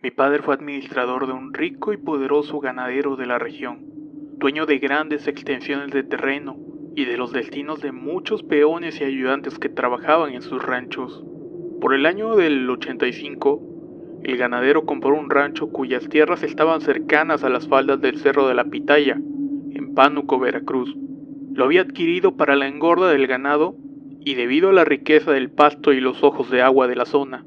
Mi padre fue administrador de un rico y poderoso ganadero de la región, dueño de grandes extensiones de terreno y de los destinos de muchos peones y ayudantes que trabajaban en sus ranchos. Por el año del 85, el ganadero compró un rancho cuyas tierras estaban cercanas a las faldas del Cerro de la Pitaya, en Pánuco, Veracruz. Lo había adquirido para la engorda del ganado y debido a la riqueza del pasto y los ojos de agua de la zona.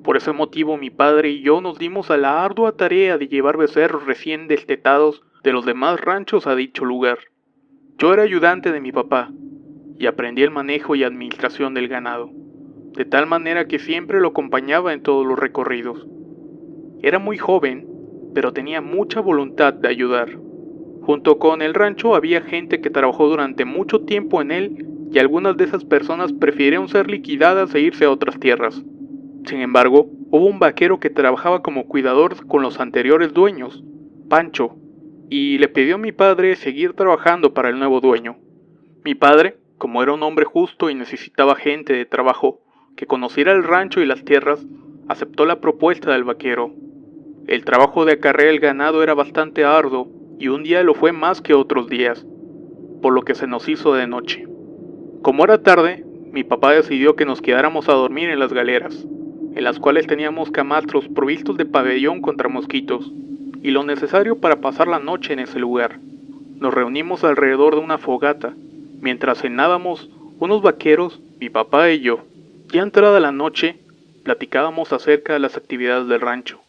Por ese motivo mi padre y yo nos dimos a la ardua tarea de llevar becerros recién destetados de los demás ranchos a dicho lugar. Yo era ayudante de mi papá y aprendí el manejo y administración del ganado, de tal manera que siempre lo acompañaba en todos los recorridos. Era muy joven, pero tenía mucha voluntad de ayudar. Junto con el rancho había gente que trabajó durante mucho tiempo en él y algunas de esas personas prefirieron ser liquidadas e irse a otras tierras. Sin embargo, hubo un vaquero que trabajaba como cuidador con los anteriores dueños, Pancho, y le pidió a mi padre seguir trabajando para el nuevo dueño. Mi padre, como era un hombre justo y necesitaba gente de trabajo que conociera el rancho y las tierras, aceptó la propuesta del vaquero. El trabajo de acarrear el ganado era bastante arduo y un día lo fue más que otros días, por lo que se nos hizo de noche. Como era tarde, mi papá decidió que nos quedáramos a dormir en las galeras, en las cuales teníamos camastros provistos de pabellón contra mosquitos, y lo necesario para pasar la noche en ese lugar. Nos reunimos alrededor de una fogata, mientras cenábamos unos vaqueros, mi papá y yo. Ya entrada la noche, platicábamos acerca de las actividades del rancho.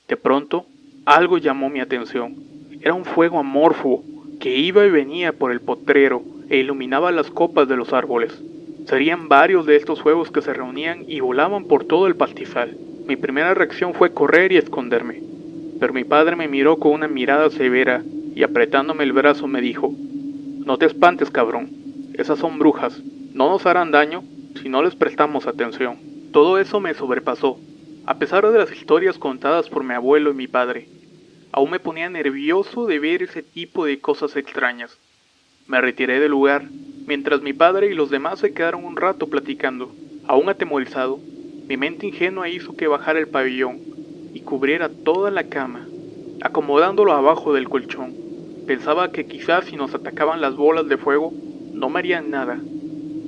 De pronto, algo llamó mi atención. Era un fuego amorfo que iba y venía por el potrero e iluminaba las copas de los árboles. Serían varios de estos fuegos que se reunían y volaban por todo el pastizal. Mi primera reacción fue correr y esconderme, pero mi padre me miró con una mirada severa y apretándome el brazo me dijo: «No te espantes, cabrón, esas son brujas, no nos harán daño si no les prestamos atención». Todo eso me sobrepasó. A pesar de las historias contadas por mi abuelo y mi padre, aún me ponía nervioso de ver ese tipo de cosas extrañas. Me retiré del lugar, mientras mi padre y los demás se quedaron un rato platicando. Aún atemorizado, mi mente ingenua hizo que bajara el pabellón y cubriera toda la cama, acomodándolo abajo del colchón. Pensaba que quizás si nos atacaban las bolas de fuego, no me harían nada.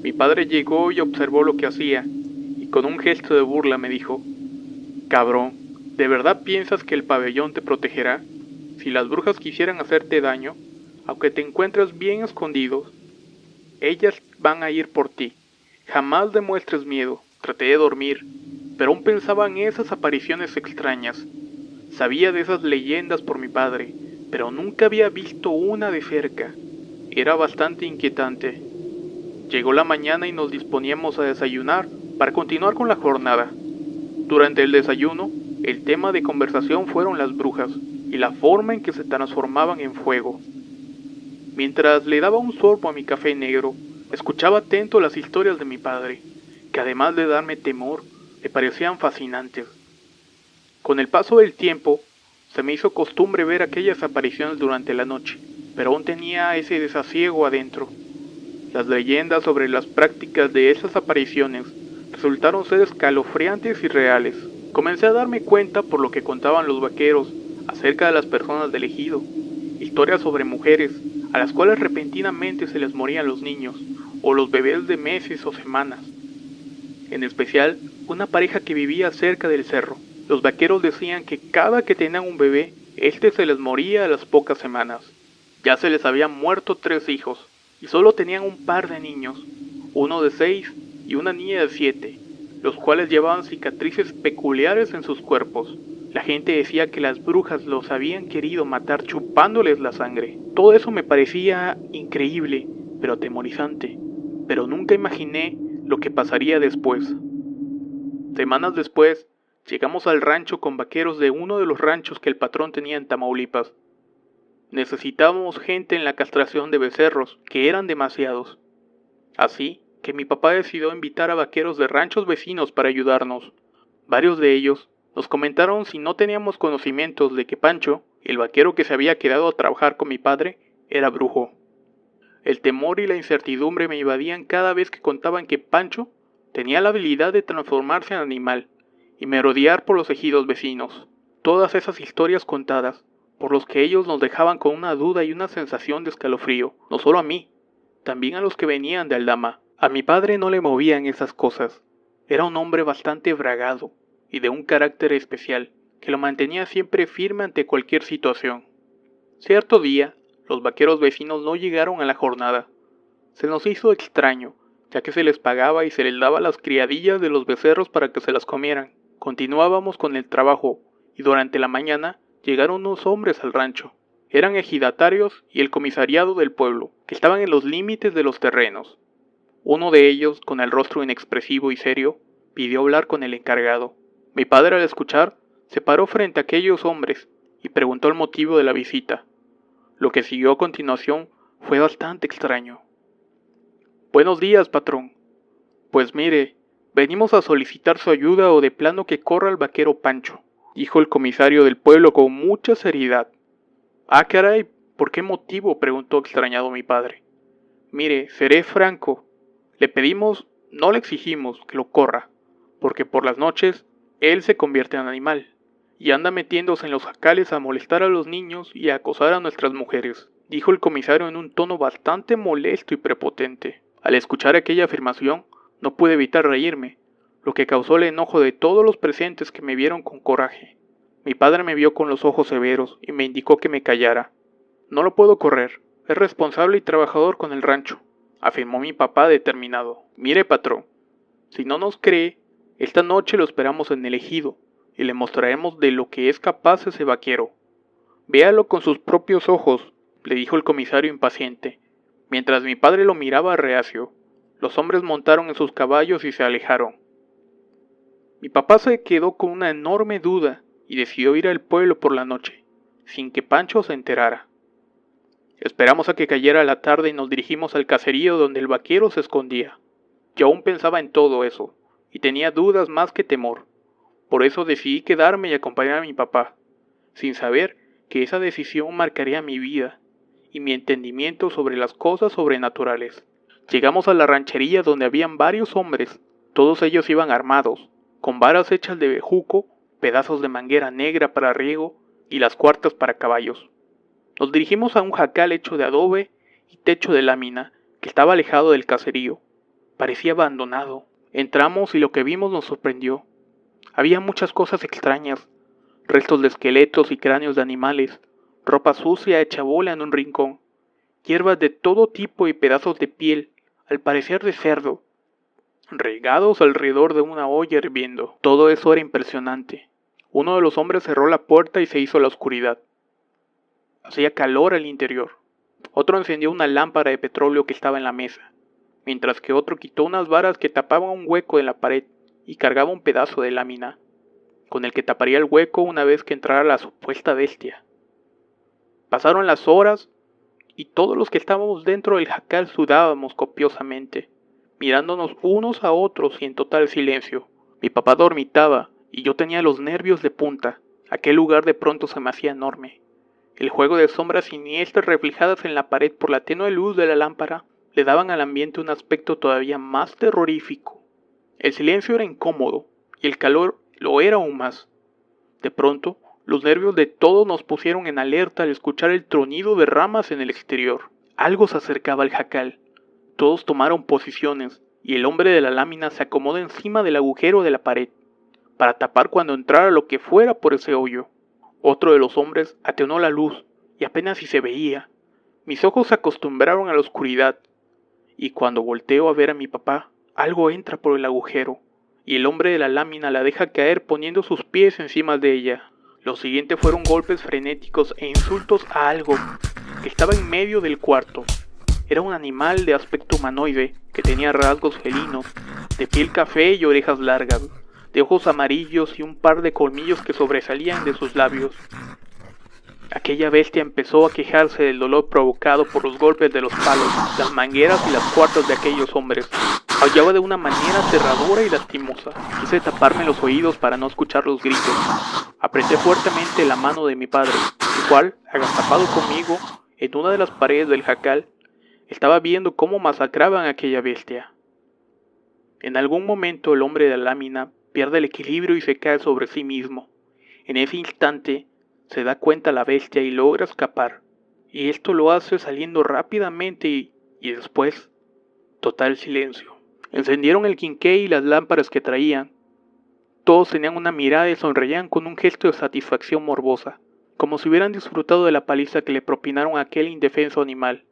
Mi padre llegó y observó lo que hacía, y con un gesto de burla me dijo: «Cabrón, ¿de verdad piensas que el pabellón te protegerá? Si las brujas quisieran hacerte daño, aunque te encuentres bien escondido, ellas van a ir por ti. Jamás demuestres miedo». Traté de dormir, pero aún pensaba en esas apariciones extrañas. Sabía de esas leyendas por mi padre, pero nunca había visto una de cerca. Era bastante inquietante. Llegó la mañana y nos disponíamos a desayunar para continuar con la jornada. Durante el desayuno, el tema de conversación fueron las brujas y la forma en que se transformaban en fuego. Mientras le daba un sorbo a mi café negro, escuchaba atento las historias de mi padre, que además de darme temor, me parecían fascinantes. Con el paso del tiempo, se me hizo costumbre ver aquellas apariciones durante la noche, pero aún tenía ese desasiego adentro. Las leyendas sobre las prácticas de esas apariciones resultaron ser escalofriantes y reales. Comencé a darme cuenta por lo que contaban los vaqueros acerca de las personas del ejido, historias sobre mujeres a las cuales repentinamente se les morían los niños o los bebés de meses o semanas. En especial, una pareja que vivía cerca del cerro. Los vaqueros decían que cada que tenían un bebé, este se les moría a las pocas semanas. Ya se les habían muerto 3 hijos y solo tenían un par de niños, uno de 6 y una niña de 7, los cuales llevaban cicatrices peculiares en sus cuerpos. La gente decía que las brujas los habían querido matar chupándoles la sangre. Todo eso me parecía increíble, pero atemorizante, pero nunca imaginé lo que pasaría después. Semanas después, llegamos al rancho con vaqueros de uno de los ranchos que el patrón tenía en Tamaulipas. Necesitábamos gente en la castración de becerros, que eran demasiados. Así que mi papá decidió invitar a vaqueros de ranchos vecinos para ayudarnos. Varios de ellos nos comentaron si no teníamos conocimientos de que Pancho, el vaquero que se había quedado a trabajar con mi padre, era brujo. El temor y la incertidumbre me invadían cada vez que contaban que Pancho tenía la habilidad de transformarse en animal y merodear por los ejidos vecinos. todas esas historias contadas, por los que ellos nos dejaban con una duda y una sensación de escalofrío, no solo a mí, también a los que venían de Aldama. A mi padre no le movían esas cosas. Era un hombre bastante bragado y de un carácter especial, que lo mantenía siempre firme ante cualquier situación. Cierto día, los vaqueros vecinos no llegaron a la jornada. Se nos hizo extraño, ya que se les pagaba y se les daba las criadillas de los becerros para que se las comieran. Continuábamos con el trabajo, y durante la mañana llegaron unos hombres al rancho. Eran ejidatarios y el comisariado del pueblo, que estaban en los límites de los terrenos. Uno de ellos, con el rostro inexpresivo y serio, pidió hablar con el encargado. Mi padre, al escuchar, se paró frente a aquellos hombres y preguntó el motivo de la visita. Lo que siguió a continuación fue bastante extraño. Buenos días, patrón. Pues mire, venimos a solicitar su ayuda o de plano que corra el vaquero Pancho, dijo el comisario del pueblo con mucha seriedad. Ah, caray, ¿por qué motivo?, preguntó extrañado mi padre. Mire, seré franco. Le pedimos, no le exigimos que lo corra, porque por las noches él se convierte en animal y anda metiéndose en los jacales a molestar a los niños y a acosar a nuestras mujeres, dijo el comisario en un tono bastante molesto y prepotente. Al escuchar aquella afirmación, no pude evitar reírme, lo que causó el enojo de todos los presentes que me vieron con coraje. Mi padre me vio con los ojos severos y me indicó que me callara. No lo puedo correr, es responsable y trabajador con el rancho, afirmó mi papá determinado. Mire, patrón, si no nos cree, esta noche lo esperamos en el ejido y le mostraremos de lo que es capaz ese vaquero. Véalo con sus propios ojos, le dijo el comisario impaciente. Mientras mi padre lo miraba reacio, los hombres montaron en sus caballos y se alejaron. Mi papá se quedó con una enorme duda y decidió ir al pueblo por la noche, sin que Pancho se enterara. Esperamos a que cayera la tarde y nos dirigimos al caserío donde el vaquero se escondía. Yo aún pensaba en todo eso, y tenía dudas más que temor. Por eso decidí quedarme y acompañar a mi papá, sin saber que esa decisión marcaría mi vida y mi entendimiento sobre las cosas sobrenaturales. Llegamos a la ranchería donde habían varios hombres, todos ellos iban armados, con varas hechas de bejuco, pedazos de manguera negra para riego y las cuartas para caballos. Nos dirigimos a un jacal hecho de adobe y techo de lámina que estaba alejado del caserío. Parecía abandonado. Entramos y lo que vimos nos sorprendió. Había muchas cosas extrañas, restos de esqueletos y cráneos de animales, ropa sucia hecha bola en un rincón, hierbas de todo tipo y pedazos de piel, al parecer de cerdo, regados alrededor de una olla hirviendo. Todo eso era impresionante. Uno de los hombres cerró la puerta y se hizo la oscuridad. Hacía calor al interior. Otro encendió una lámpara de petróleo que estaba en la mesa, mientras que otro quitó unas varas que tapaban un hueco en la pared y cargaba un pedazo de lámina, con el que taparía el hueco una vez que entrara la supuesta bestia. Pasaron las horas y todos los que estábamos dentro del jacal sudábamos copiosamente, mirándonos unos a otros y en total silencio. Mi papá dormitaba y yo tenía los nervios de punta. Aquel lugar de pronto se me hacía enorme. El juego de sombras siniestras reflejadas en la pared por la tenue luz de la lámpara le daban al ambiente un aspecto todavía más terrorífico. El silencio era incómodo y el calor lo era aún más. De pronto, los nervios de todos nos pusieron en alerta al escuchar el tronido de ramas en el exterior. Algo se acercaba al jacal. Todos tomaron posiciones y el hombre de la lámina se acomodó encima del agujero de la pared para tapar cuando entrara lo que fuera por ese hoyo. Otro de los hombres atenuó la luz y apenas si se veía. Mis ojos se acostumbraron a la oscuridad y cuando volteo a ver a mi papá, algo entra por el agujero y el hombre de la lámina la deja caer poniendo sus pies encima de ella. Lo siguiente fueron golpes frenéticos e insultos a algo que estaba en medio del cuarto. Era un animal de aspecto humanoide que tenía rasgos felinos, de piel café y orejas largas, de ojos amarillos y un par de colmillos que sobresalían de sus labios. Aquella bestia empezó a quejarse del dolor provocado por los golpes de los palos, las mangueras y las cuartas de aquellos hombres. Aullaba de una manera aterradora y lastimosa. Quise taparme los oídos para no escuchar los gritos. Apreté fuertemente la mano de mi padre, el cual, agazapado conmigo en una de las paredes del jacal, estaba viendo cómo masacraban a aquella bestia. En algún momento el hombre de la lámina pierde el equilibrio y se cae sobre sí mismo. En ese instante se da cuenta la bestia y logra escapar. Y esto lo hace saliendo rápidamente y después, total silencio. Encendieron el quinqué y las lámparas que traían. Todos tenían una mirada y sonreían con un gesto de satisfacción morbosa, como si hubieran disfrutado de la paliza que le propinaron a aquel indefenso animal.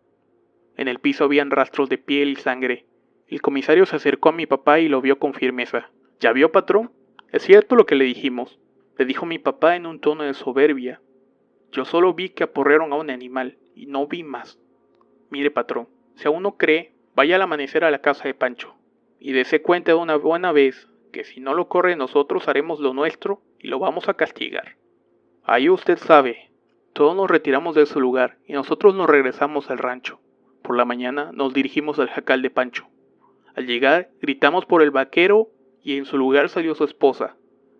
En el piso habían rastros de piel y sangre. El comisario se acercó a mi papá y lo vio con firmeza. ¿Ya vio, patrón? Es cierto lo que le dijimos, le dijo mi papá en un tono de soberbia. Yo solo vi que aporrearon a un animal y no vi más. Mire, patrón, si aún no cree, vaya al amanecer a la casa de Pancho y dése cuenta de una buena vez que si no lo corre nosotros haremos lo nuestro y lo vamos a castigar. Ahí usted sabe, todos nos retiramos de ese lugar y nosotros nos regresamos al rancho. Por la mañana nos dirigimos al jacal de Pancho. Al llegar, gritamos por el vaquero y en su lugar salió su esposa,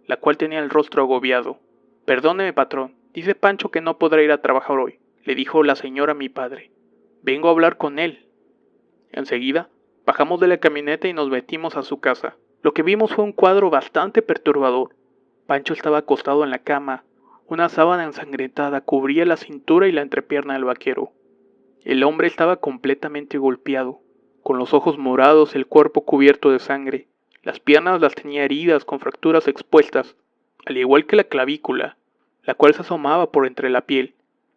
la cual tenía el rostro agobiado. Perdóneme, patrón, dice Pancho que no podrá ir a trabajar hoy, le dijo la señora a mi padre. Vengo a hablar con él. Enseguida, bajamos de la camioneta y nos metimos a su casa. Lo que vimos fue un cuadro bastante perturbador. Pancho estaba acostado en la cama. Una sábana ensangrentada cubría la cintura y la entrepierna del vaquero. El hombre estaba completamente golpeado, con los ojos morados y el cuerpo cubierto de sangre. Las piernas las tenía heridas con fracturas expuestas, al igual que la clavícula, la cual se asomaba por entre la piel,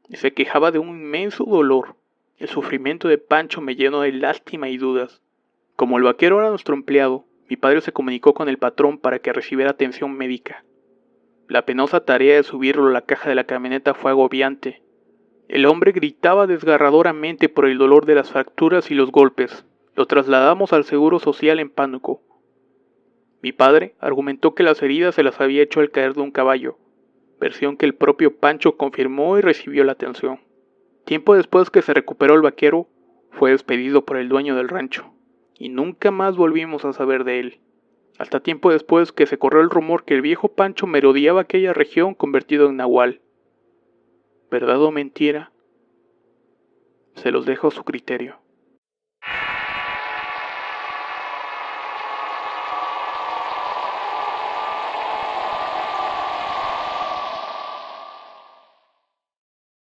y se quejaba de un inmenso dolor. El sufrimiento de Pancho me llenó de lástima y dudas. Como el vaquero era nuestro empleado, mi padre se comunicó con el patrón para que recibiera atención médica. La penosa tarea de subirlo a la caja de la camioneta fue agobiante. El hombre gritaba desgarradoramente por el dolor de las fracturas y los golpes. Lo trasladamos al Seguro Social en Pánuco. Mi padre argumentó que las heridas se las había hecho al caer de un caballo, versión que el propio Pancho confirmó y recibió la atención. Tiempo después que se recuperó el vaquero, fue despedido por el dueño del rancho, y nunca más volvimos a saber de él. Hasta tiempo después que se corrió el rumor que el viejo Pancho merodeaba aquella región convertido en nahual. ¿Verdad o mentira? Se los dejo a su criterio.